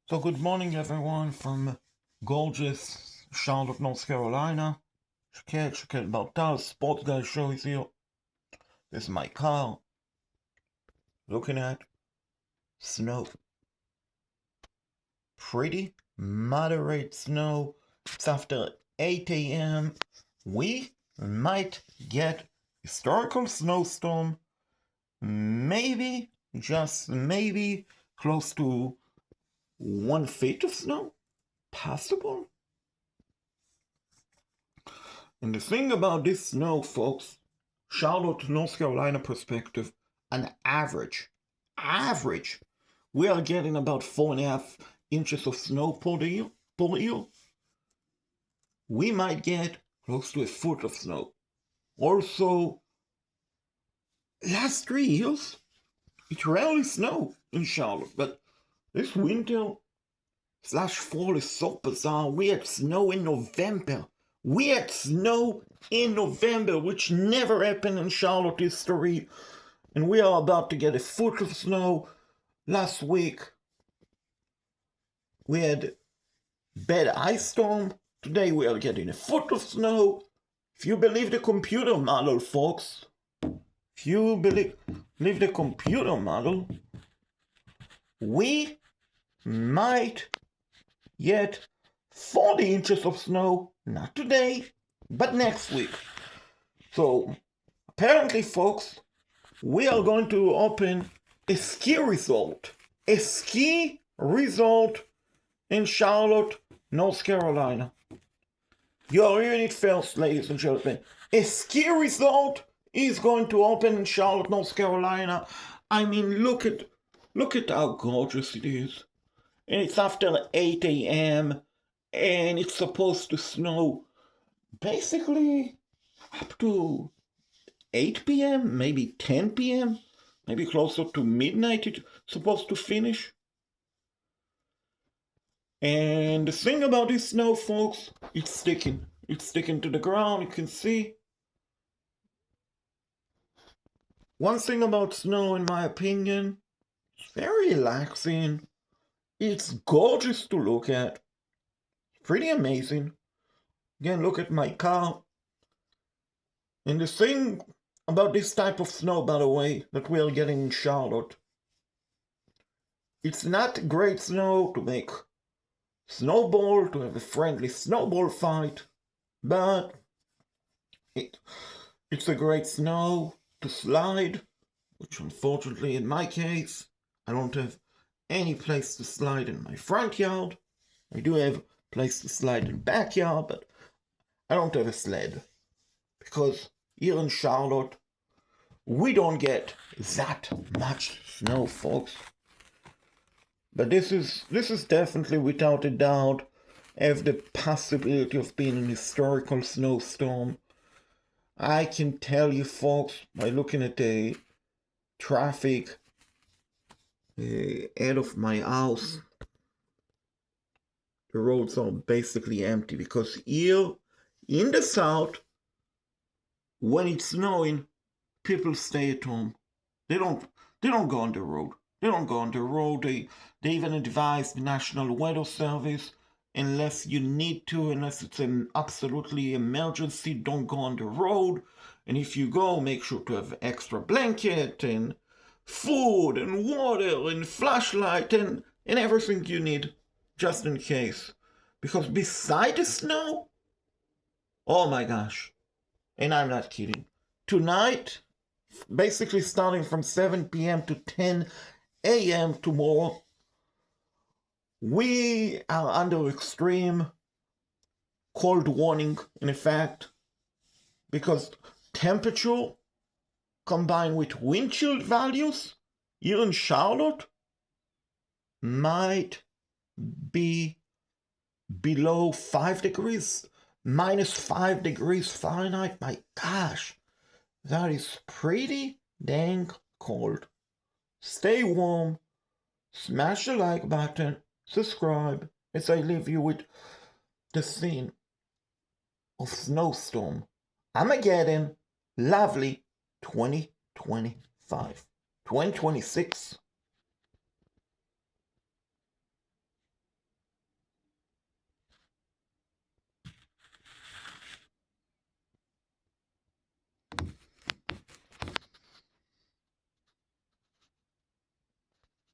So good morning everyone from gorgeous Charlotte, North Carolina. Shakel Baltaz, Sports Guy Show is here. This is my car. Looking at snow. Pretty moderate snow. It's after 8 a.m. We might get historical snowstorm. Maybe, just maybe, close to 1 feet of snow. Possible. And the thing about this snow, folks, Charlotte, North Carolina perspective, an average, we are getting about 4.5 inches of snow per year. We might get close to 1 foot of snow. Also, last 3 years, it rarely snowed in Charlotte, but this winter / fall is so bizarre. We had snow in November. Which never happened in Charlotte history. And we are about to get 1 foot of snow. Last week, we had bad ice storm. Today we are getting 1 foot of snow. If you believe the computer model, folks, we might get 40 inches of snow, not today, but next week. So, apparently, folks, we are going to open a ski resort in Charlotte, North Carolina. You are hearing it first, ladies and gentlemen. A ski resort is going to open in Charlotte, North Carolina. I mean, look at how gorgeous it is. And it's after 8 a.m. and it's supposed to snow basically up to 8 p.m., maybe 10 p.m., maybe closer to midnight it's supposed to finish. And the thing about this snow, folks, it's sticking. It's sticking to the ground, you can see. One thing about snow, in my opinion, it's very relaxing. It's gorgeous to look at. Pretty amazing. Again, look at my car. And the thing about this type of snow, by the way, that we are getting in Charlotte, it's not great snow to make snowball, to have a friendly snowball fight, but it's a great snow to slide, which unfortunately in my case, I don't have any place to slide in my front yard. I do have a place to slide in the backyard, but I don't have a sled. Because here in Charlotte, we don't get that much snow, folks. But this is definitely, without a doubt, have the possibility of being an historical snowstorm. I can tell you, folks, by looking at the traffic out of my house, the roads are basically empty because here in the south, when it's snowing, people stay at home. They don't go on the road. They even advise the National Weather Service, unless you need to, unless it's an absolutely emergency, don't go on the road. And if you go, make sure to have extra blanket and food and water and flashlight and everything you need, just in case. Because beside the snow, oh my gosh, and I'm not kidding, tonight, basically starting from 7 p.m. to 10 a.m. tomorrow, we are under extreme cold warning, in effect, because temperature combined with wind chill values here in Charlotte might be below 5 degrees, -5 degrees Fahrenheit. My gosh, that is pretty dang cold. Stay warm, smash the like button, subscribe, as I leave you with the scene of Snowstorm. Armageddon, lovely 2025. 2026